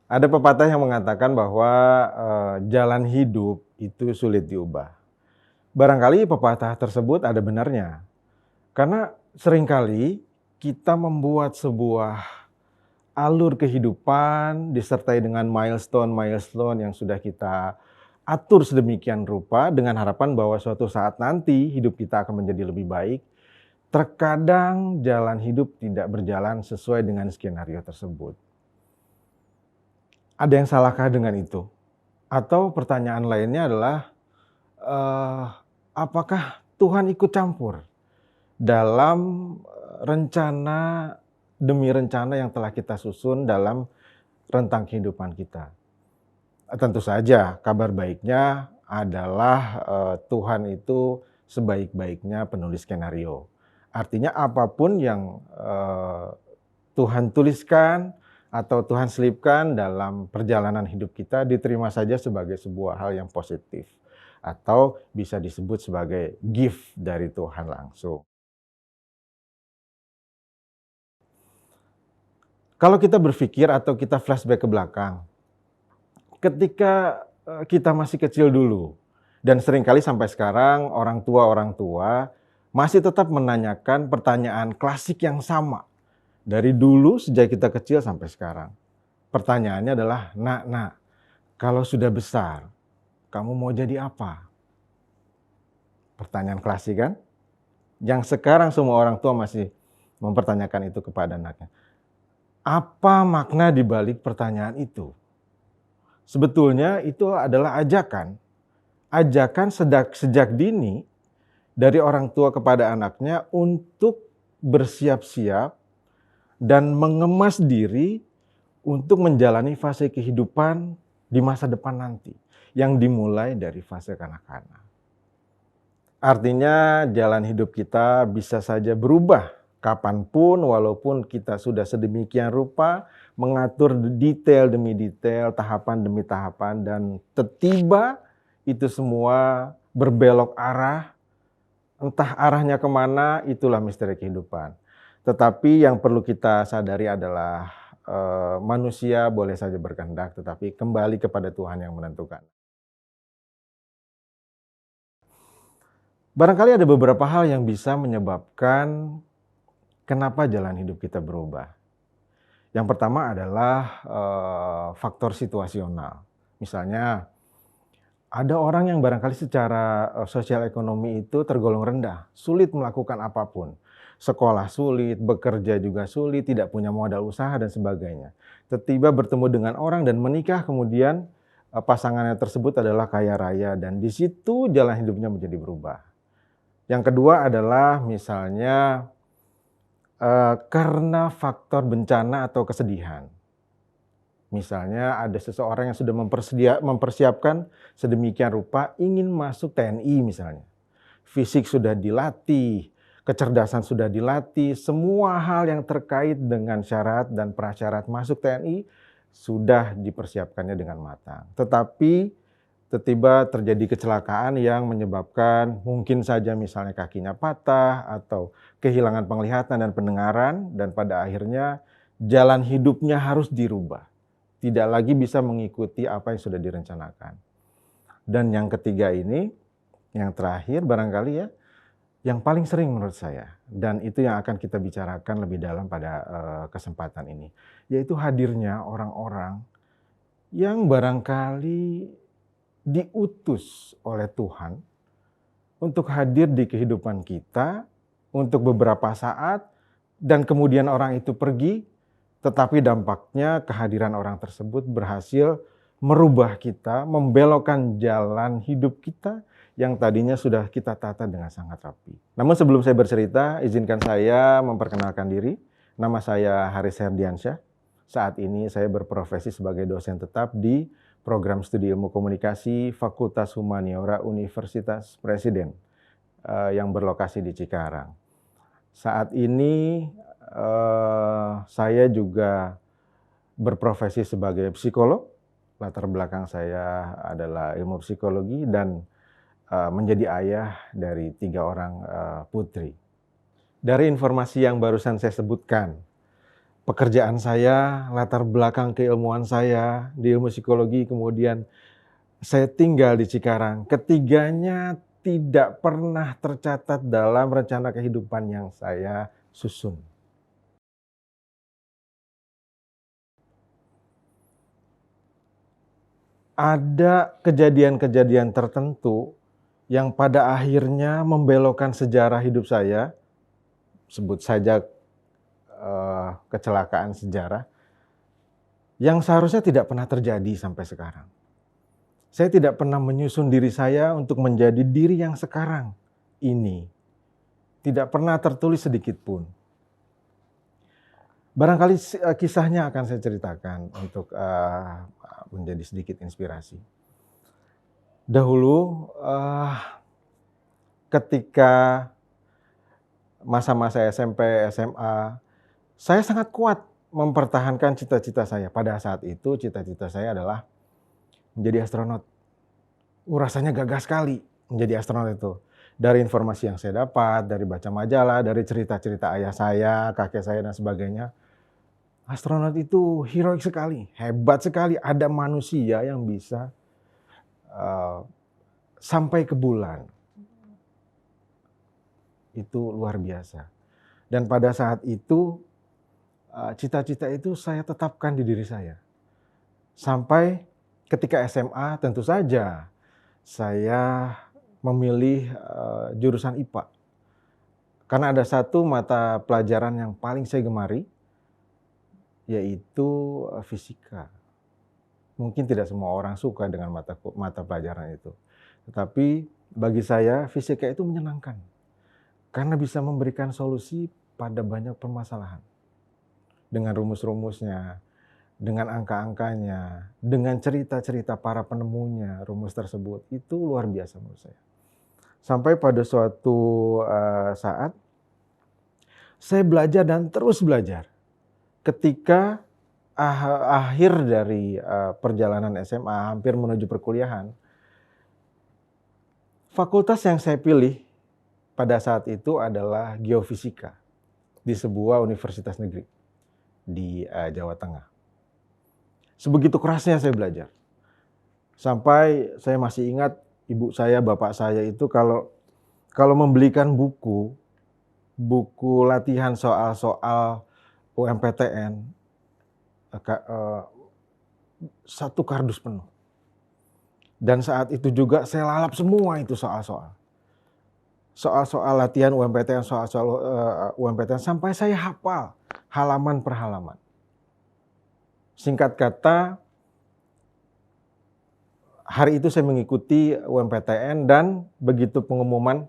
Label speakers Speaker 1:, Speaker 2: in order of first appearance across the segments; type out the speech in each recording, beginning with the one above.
Speaker 1: Ada pepatah yang mengatakan bahwa, jalan hidup itu sulit diubah. Barangkali pepatah tersebut ada benarnya, karena seringkali kita membuat sebuah alur kehidupan disertai dengan milestone-milestone yang sudah kita atur sedemikian rupa dengan harapan bahwa suatu saat nanti hidup kita akan menjadi lebih baik. Terkadang jalan hidup tidak berjalan sesuai dengan skenario tersebut. Ada yang salahkah dengan itu? Atau pertanyaan lainnya adalah, eee, apakah Tuhan ikut campur dalam, rencana demi rencana yang telah kita susun dalam rentang kehidupan kita? Tentu saja kabar baiknya adalah, Tuhan itu sebaik-baiknya penulis skenario. Artinya apapun yang, Tuhan tuliskan atau Tuhan selipkan dalam perjalanan hidup kita diterima saja sebagai sebuah hal yang positif, atau bisa disebut sebagai gift dari Tuhan langsung. Kalau kita berpikir atau kita flashback ke belakang, ketika, kita masih kecil dulu dan seringkali sampai sekarang orang tua masih tetap menanyakan pertanyaan klasik yang sama dari dulu sejak kita kecil sampai sekarang. Pertanyaannya adalah, "Nak, kalau sudah besar, kamu mau jadi apa?" Pertanyaan klasik kan? Yang sekarang semua orang tua masih mempertanyakan itu kepada anaknya. Apa makna di balik pertanyaan itu? Sebetulnya itu adalah ajakan sejak dini dari orang tua kepada anaknya untuk bersiap-siap dan mengemas diri untuk menjalani fase kehidupan di masa depan nanti, yang dimulai dari fase kanak-kanak. Artinya jalan hidup kita bisa saja berubah kapanpun, walaupun kita sudah sedemikian rupa mengatur detail demi detail, tahapan demi tahapan, dan tiba itu semua berbelok arah, entah arahnya kemana, itulah misteri kehidupan. Tetapi yang perlu kita sadari adalah manusia boleh saja berkehendak, tetapi kembali kepada Tuhan yang menentukan. Barangkali ada beberapa hal yang bisa menyebabkan kenapa jalan hidup kita berubah. Yang pertama adalah, faktor situasional. Misalnya, ada orang yang barangkali secara, sosial ekonomi itu tergolong rendah, sulit melakukan apapun. Sekolah sulit, bekerja juga sulit, tidak punya modal usaha dan sebagainya. Tiba-tiba bertemu dengan orang dan menikah, kemudian, pasangannya tersebut adalah kaya raya dan di situ jalan hidupnya menjadi berubah. Yang kedua adalah misalnya, karena faktor bencana atau kesedihan. Misalnya ada seseorang yang sudah mempersiapkan sedemikian rupa ingin masuk TNI misalnya. Fisik sudah dilatih, kecerdasan sudah dilatih, semua hal yang terkait dengan syarat dan prasyarat masuk TNI sudah dipersiapkannya dengan matang. Tetapi tiba-tiba terjadi kecelakaan yang menyebabkan mungkin saja misalnya kakinya patah atau kehilangan penglihatan dan pendengaran, dan pada akhirnya jalan hidupnya harus dirubah. Tidak lagi bisa mengikuti apa yang sudah direncanakan. Dan yang ketiga ini, yang terakhir barangkali ya, yang paling sering menurut saya, dan itu yang akan kita bicarakan lebih dalam pada kesempatan ini, yaitu hadirnya orang-orang yang barangkali diutus oleh Tuhan untuk hadir di kehidupan kita untuk beberapa saat dan kemudian orang itu pergi, tetapi dampaknya kehadiran orang tersebut berhasil merubah kita, membelokkan jalan hidup kita yang tadinya sudah kita tata dengan sangat rapi. Namun sebelum saya bercerita, izinkan saya memperkenalkan diri. Nama saya Haris Herdiansyah. Saat ini saya berprofesi sebagai dosen tetap di Program Studi Ilmu Komunikasi Fakultas Humaniora Universitas Presiden yang berlokasi di Cikarang. Saat ini saya juga berprofesi sebagai psikolog. Latar belakang saya adalah ilmu psikologi dan menjadi ayah dari 3 orang putri. Dari informasi yang barusan saya sebutkan, pekerjaan saya, latar belakang keilmuan saya di ilmu psikologi, kemudian saya tinggal di Cikarang. Ketiganya tidak pernah tercatat dalam rencana kehidupan yang saya susun. Ada kejadian-kejadian tertentu yang pada akhirnya membelokkan sejarah hidup saya, sebut saja kecelakaan sejarah, yang seharusnya tidak pernah terjadi sampai sekarang. Saya tidak pernah menyusun diri saya untuk menjadi diri yang sekarang ini. Tidak pernah tertulis sedikit pun. Barangkali kisahnya akan saya ceritakan untuk menjadi sedikit inspirasi. Dahulu ketika masa-masa SMP, SMA, saya sangat kuat mempertahankan cita-cita saya. Pada saat itu cita-cita saya adalah menjadi astronot. Rasanya gagah sekali menjadi astronot itu. Dari informasi yang saya dapat, dari baca majalah, dari cerita-cerita ayah saya, kakek saya, dan sebagainya. Astronot itu heroik sekali, hebat sekali. Ada manusia yang bisa sampai ke bulan. Itu luar biasa. Dan pada saat itu, cita-cita itu saya tetapkan di diri saya. Sampai ketika SMA tentu saja saya memilih jurusan IPA. Karena ada satu mata pelajaran yang paling saya gemari, yaitu fisika. Mungkin tidak semua orang suka dengan mata pelajaran itu. Tetapi bagi saya fisika itu menyenangkan. Karena bisa memberikan solusi pada banyak permasalahan. Dengan rumus-rumusnya, dengan angka-angkanya, dengan cerita-cerita para penemunya, rumus tersebut, itu luar biasa menurut saya. Sampai pada suatu saat, saya belajar dan terus belajar. Ketika akhir dari perjalanan SMA, hampir menuju perkuliahan, fakultas yang saya pilih pada saat itu adalah geofisika di sebuah universitas negeri di Jawa Tengah. Sebegitu kerasnya saya belajar. Sampai saya masih ingat ibu saya, bapak saya itu kalau membelikan buku latihan soal-soal UMPTN, satu kardus penuh. Dan saat itu juga saya lalap semua itu soal-soal. Soal-soal latihan UMPTN, soal-soal UMPTN, sampai saya hafal halaman per halaman. Singkat kata, hari itu saya mengikuti UMPTN dan begitu pengumuman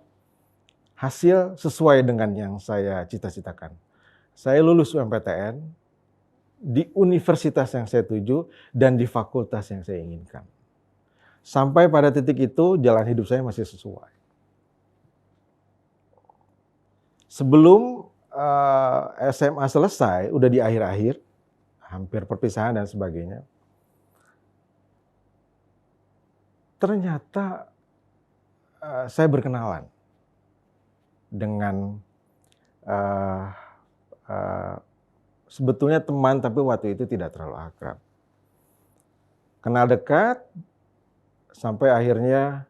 Speaker 1: hasil sesuai dengan yang saya cita-citakan. Saya lulus UMPTN di universitas yang saya tuju dan di fakultas yang saya inginkan. Sampai pada titik itu jalan hidup saya masih sesuai. Sebelum SMA selesai, udah di akhir-akhir, hampir perpisahan dan sebagainya, ternyata saya berkenalan dengan sebetulnya teman, tapi waktu itu tidak terlalu akrab. Kenal dekat, sampai akhirnya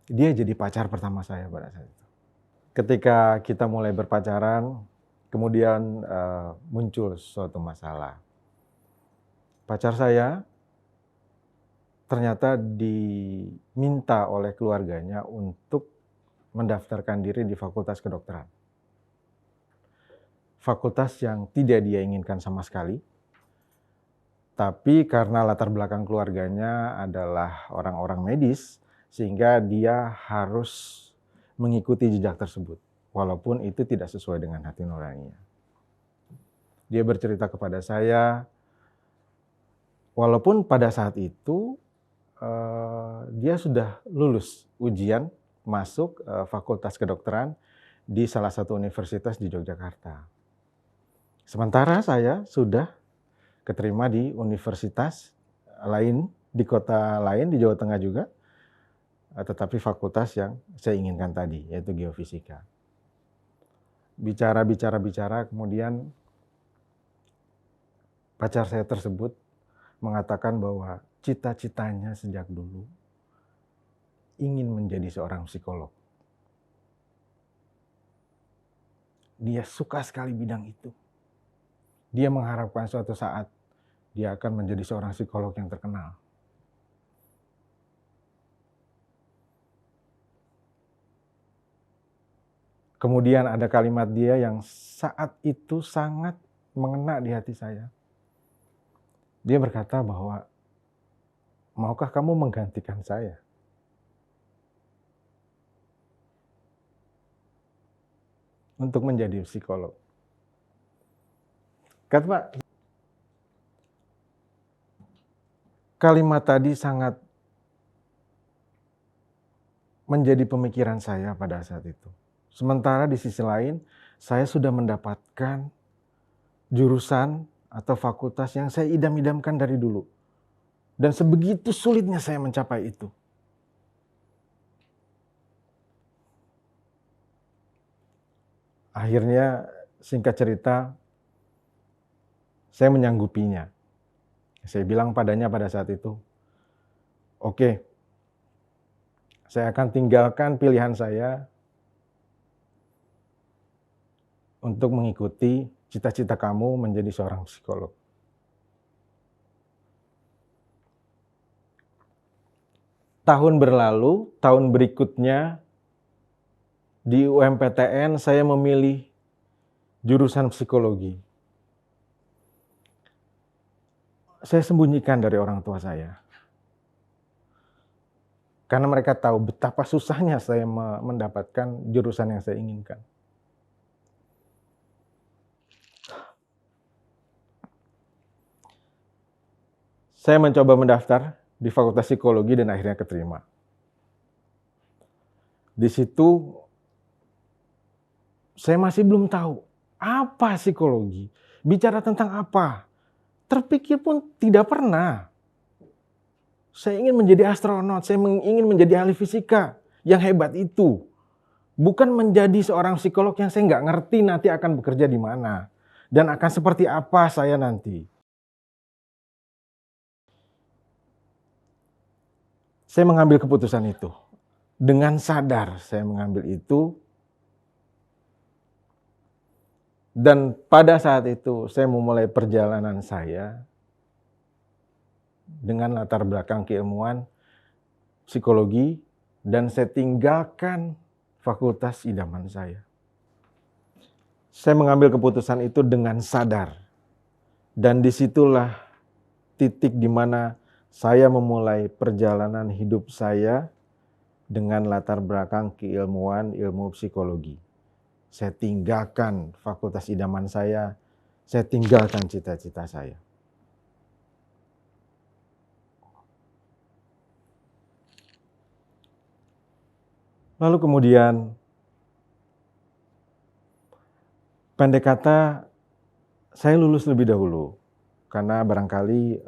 Speaker 1: dia jadi pacar pertama saya pada saat itu. Ketika kita mulai berpacaran, kemudian muncul suatu masalah. Pacar saya ternyata diminta oleh keluarganya untuk mendaftarkan diri di fakultas kedokteran. Fakultas yang tidak dia inginkan sama sekali. Tapi karena latar belakang keluarganya adalah orang-orang medis, sehingga dia harus mengikuti jejak tersebut, walaupun itu tidak sesuai dengan hati nuraninya. Dia bercerita kepada saya, walaupun pada saat itu dia sudah lulus ujian masuk fakultas kedokteran di salah satu universitas di Yogyakarta. Sementara saya sudah keterima di universitas lain, di kota lain, di Jawa Tengah juga, tetapi fakultas yang saya inginkan tadi, yaitu geofisika. bicara, kemudian pacar saya tersebut mengatakan bahwa cita-citanya sejak dulu ingin menjadi seorang psikolog. Dia suka sekali bidang itu. Dia mengharapkan suatu saat dia akan menjadi seorang psikolog yang terkenal. Kemudian ada kalimat dia yang saat itu sangat mengena di hati saya. Dia berkata bahwa, maukah kamu menggantikan saya? Untuk menjadi psikolog. Kata Pak, kalimat tadi sangat menjadi pemikiran saya pada saat itu. Sementara di sisi lain, saya sudah mendapatkan jurusan atau fakultas yang saya idam-idamkan dari dulu. Dan sebegitu sulitnya saya mencapai itu. Akhirnya, singkat cerita, saya menyanggupinya. Saya bilang padanya pada saat itu, oke, saya akan tinggalkan pilihan saya untuk mengikuti cita-cita kamu menjadi seorang psikolog. Tahun berlalu, tahun berikutnya di UMPTN saya memilih jurusan psikologi. Saya sembunyikan dari orang tua saya. Karena mereka tahu betapa susahnya saya mendapatkan jurusan yang saya inginkan. Saya mencoba mendaftar di Fakultas Psikologi dan akhirnya keterima. Di situ saya masih belum tahu apa psikologi, bicara tentang apa. Terpikir pun tidak pernah. Saya ingin menjadi astronot, saya ingin menjadi ahli fisika yang hebat itu. Bukan menjadi seorang psikolog yang saya nggak ngerti nanti akan bekerja di mana. Dan akan seperti apa saya nanti. Saya mengambil keputusan itu. Dengan sadar saya mengambil itu. Dan pada saat itu saya memulai perjalanan saya dengan latar belakang keilmuan psikologi dan saya tinggalkan fakultas idaman saya. Saya mengambil keputusan itu dengan sadar. Dan disitulah titik di mana saya memulai perjalanan hidup saya dengan latar belakang keilmuan ilmu psikologi. Saya tinggalkan fakultas idaman saya tinggalkan cita-cita saya. Lalu kemudian, pendek kata, saya lulus lebih dahulu. Karena barangkali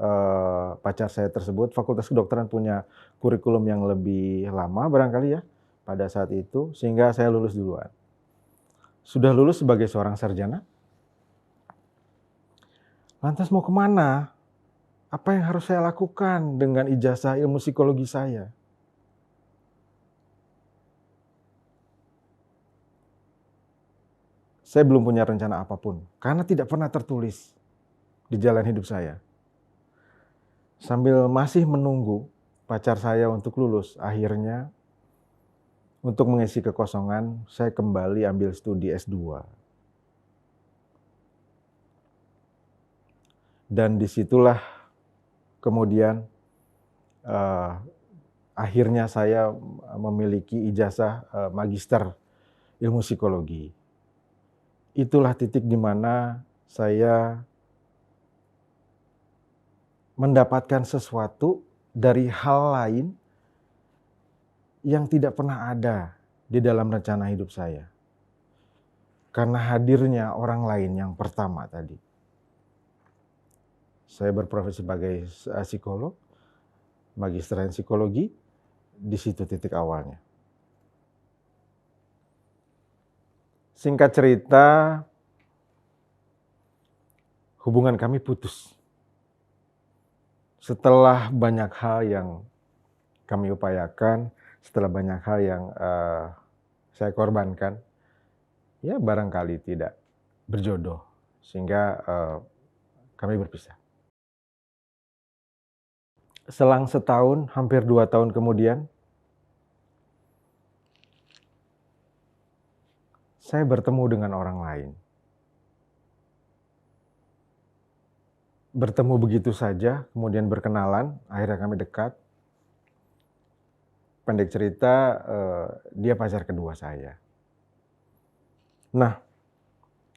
Speaker 1: pacar saya tersebut, Fakultas Kedokteran punya kurikulum yang lebih lama barangkali ya pada saat itu, sehingga saya lulus duluan. Sudah lulus sebagai seorang sarjana. Lantas mau kemana? Apa yang harus saya lakukan dengan ijazah ilmu psikologi saya? Saya belum punya rencana apapun, karena tidak pernah tertulis di jalan hidup saya. Sambil masih menunggu pacar saya untuk lulus, akhirnya untuk mengisi kekosongan, saya kembali ambil studi S2. Dan disitulah kemudian akhirnya saya memiliki ijazah magister ilmu psikologi. Itulah titik di mana saya mendapatkan sesuatu dari hal lain yang tidak pernah ada di dalam rencana hidup saya. Karena hadirnya orang lain yang pertama tadi. Saya berprofesi sebagai psikolog, magister psikologi, di situ titik awalnya. Singkat cerita, hubungan kami putus. Setelah banyak hal yang kami upayakan, setelah banyak hal yang saya korbankan, ya barangkali tidak berjodoh, sehingga kami berpisah. Selang setahun, hampir 2 tahun kemudian, saya bertemu dengan orang lain. Bertemu begitu saja, kemudian berkenalan, akhirnya kami dekat. Pendek cerita, dia pacar kedua saya. Nah,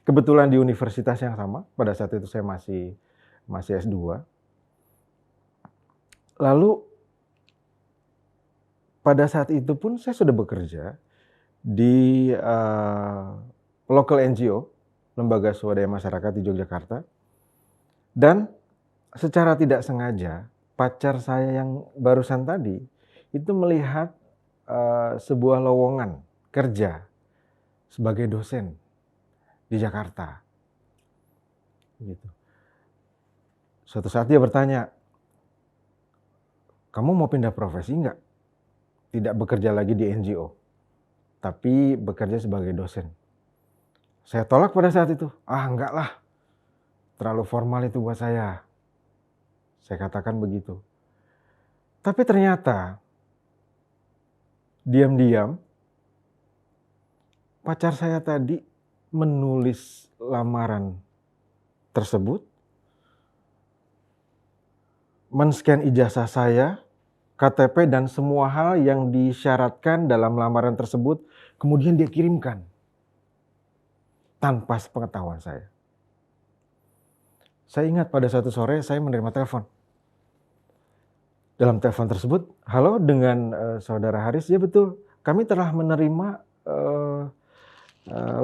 Speaker 1: kebetulan di universitas yang sama, pada saat itu saya masih S2. Lalu, pada saat itu pun saya sudah bekerja di local NGO, Lembaga Swadaya Masyarakat di Yogyakarta. Dan secara tidak sengaja, pacar saya yang barusan tadi, itu melihat sebuah lowongan kerja sebagai dosen di Jakarta. Gitu. Suatu saat dia bertanya, "Kamu mau pindah profesi nggak? Tidak bekerja lagi di NGO, tapi bekerja sebagai dosen." Saya tolak pada saat itu. "Ah, enggak lah, terlalu formal itu buat saya." Saya katakan begitu. Tapi ternyata, diam-diam, pacar saya tadi menulis lamaran tersebut, men-scan ijazah saya, KTP, dan semua hal yang disyaratkan dalam lamaran tersebut, kemudian dia kirimkan tanpa sepengetahuan saya. Saya ingat pada suatu sore saya menerima telepon. Dalam telepon tersebut, "Halo, dengan saudara Haris?" "Ya betul, kami telah menerima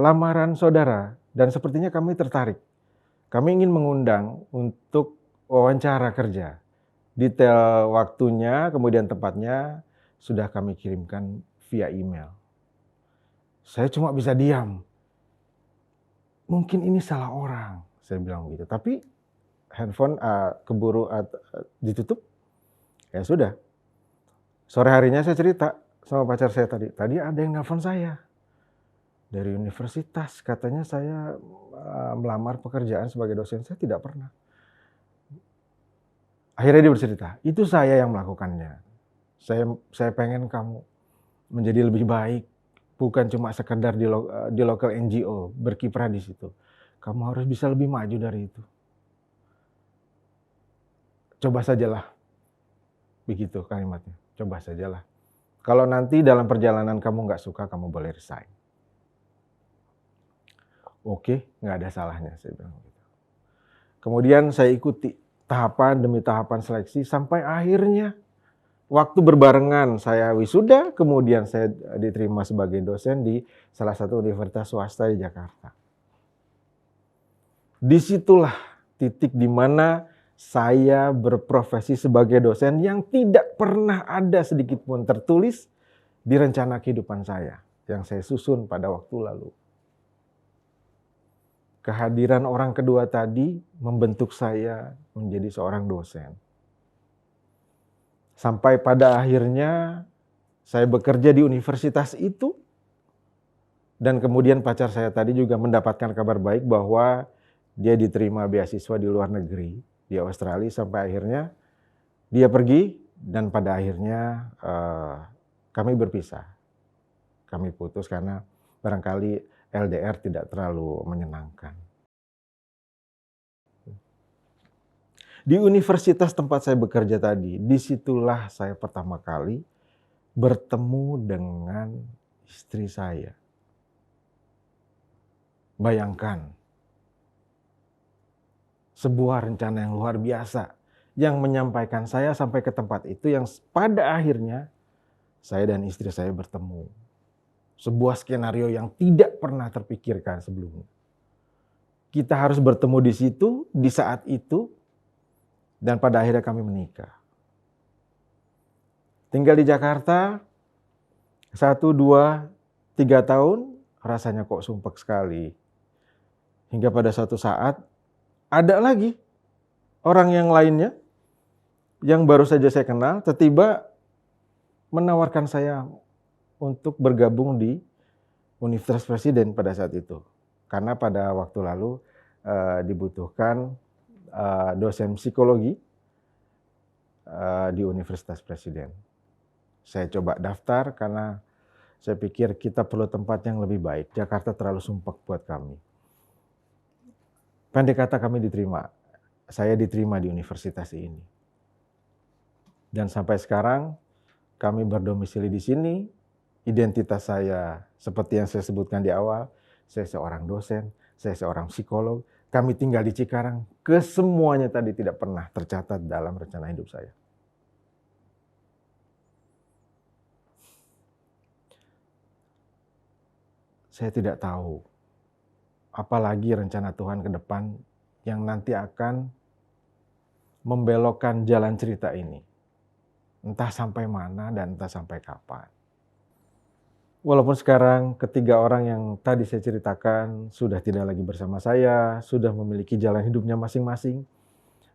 Speaker 1: lamaran saudara dan sepertinya kami tertarik. Kami ingin mengundang untuk wawancara kerja. Detail waktunya, kemudian tempatnya sudah kami kirimkan via email." Saya cuma bisa diam. "Mungkin ini salah orang," saya bilang begitu. Tapi handphone keburu ditutup. Ya sudah. Sore harinya saya cerita sama pacar saya tadi. "Tadi ada yang nelpon saya dari universitas, katanya saya melamar pekerjaan sebagai dosen." Saya tidak pernah. Akhirnya dia bercerita, "Itu saya yang melakukannya. Saya pengen kamu menjadi lebih baik, bukan cuma sekedar di local NGO, berkiprah di situ. Kamu harus bisa lebih maju dari itu. Coba sajalah." Begitu kalimatnya, "Coba sajalah. Kalau nanti dalam perjalanan kamu nggak suka, kamu boleh resign." "Oke, nggak ada salahnya," saya bilang gitu. Kemudian saya ikuti tahapan demi tahapan seleksi sampai akhirnya waktu berbarengan saya wisuda, kemudian saya diterima sebagai dosen di salah satu universitas swasta di Jakarta. Disitulah titik di mana saya berprofesi sebagai dosen yang tidak pernah ada sedikit pun tertulis di rencana kehidupan saya yang saya susun pada waktu lalu. Kehadiran orang kedua tadi membentuk saya menjadi seorang dosen. Sampai pada akhirnya saya bekerja di universitas itu, dan kemudian pacar saya tadi juga mendapatkan kabar baik bahwa dia diterima beasiswa di luar negeri, di Australia, sampai akhirnya dia pergi dan pada akhirnya kami berpisah. Kami putus karena barangkali LDR tidak terlalu menyenangkan. Di universitas tempat saya bekerja tadi, disitulah saya pertama kali bertemu dengan istri saya. Bayangkan, sebuah rencana yang luar biasa yang menyampaikan saya sampai ke tempat itu, yang pada akhirnya saya dan istri saya bertemu. Sebuah skenario yang tidak pernah terpikirkan sebelumnya. Kita harus bertemu di situ, di saat itu, dan pada akhirnya kami menikah. Tinggal di Jakarta 1, 2, 3 tahun, rasanya kok sumpek sekali. Hingga pada suatu saat, ada lagi orang yang lainnya, yang baru saja saya kenal, tiba-tiba menawarkan saya untuk bergabung di Universitas Presiden pada saat itu. Karena pada waktu lalu dibutuhkan dosen psikologi di Universitas Presiden. Saya coba daftar karena saya pikir kita perlu tempat yang lebih baik. Jakarta terlalu sumpek buat kami. Pendek kata kami diterima. Saya diterima di universitas ini. Dan sampai sekarang kami berdomisili di sini. Identitas saya seperti yang saya sebutkan di awal, saya seorang dosen, saya seorang psikolog, kami tinggal di Cikarang, kesemuanya tadi tidak pernah tercatat dalam rencana hidup saya. Saya tidak tahu, apalagi rencana Tuhan ke depan yang nanti akan membelokkan jalan cerita ini. Entah sampai mana dan entah sampai kapan. Walaupun sekarang ketiga orang yang tadi saya ceritakan sudah tidak lagi bersama saya, sudah memiliki jalan hidupnya masing-masing,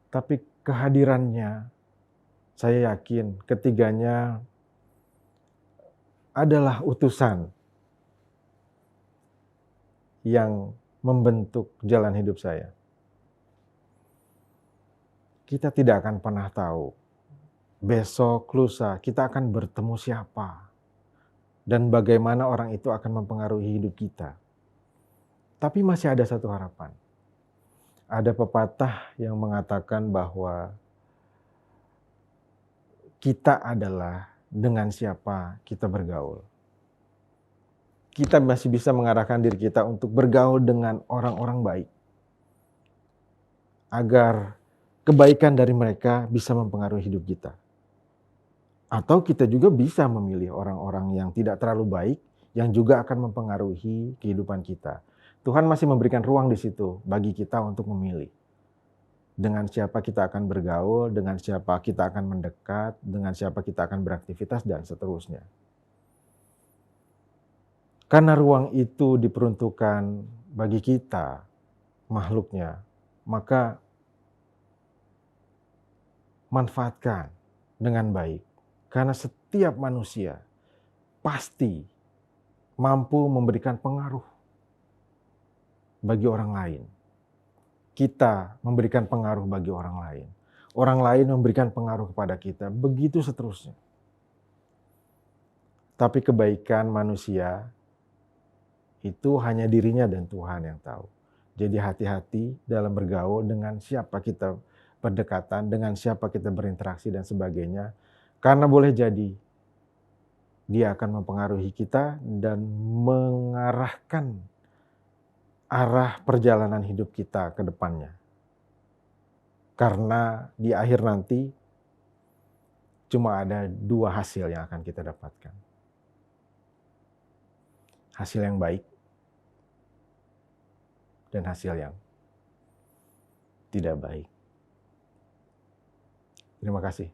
Speaker 1: tapi kehadirannya, saya yakin ketiganya adalah utusan yang membentuk jalan hidup saya. Kita tidak akan pernah tahu besok, lusa, kita akan bertemu siapa dan bagaimana orang itu akan mempengaruhi hidup kita. Tapi masih ada satu harapan. Ada pepatah yang mengatakan bahwa kita adalah dengan siapa kita bergaul. Kita masih bisa mengarahkan diri kita untuk bergaul dengan orang-orang baik. Agar kebaikan dari mereka bisa mempengaruhi hidup kita. Atau kita juga bisa memilih orang-orang yang tidak terlalu baik, yang juga akan mempengaruhi kehidupan kita. Tuhan masih memberikan ruang di situ bagi kita untuk memilih. Dengan siapa kita akan bergaul, dengan siapa kita akan mendekat, dengan siapa kita akan beraktivitas, dan seterusnya. Karena ruang itu diperuntukkan bagi kita, makhluknya, maka manfaatkan dengan baik. Karena setiap manusia pasti mampu memberikan pengaruh bagi orang lain. Kita memberikan pengaruh bagi orang lain. Orang lain memberikan pengaruh kepada kita. Begitu seterusnya. Tapi kebaikan manusia itu hanya dirinya dan Tuhan yang tahu. Jadi hati-hati dalam bergaul dengan siapa kita berdekatan, dengan siapa kita berinteraksi dan sebagainya. Karena boleh jadi dia akan mempengaruhi kita dan mengarahkan arah perjalanan hidup kita ke depannya. Karena di akhir nanti cuma ada dua hasil yang akan kita dapatkan. Hasil yang baik dan hasil yang tidak baik. Terima kasih.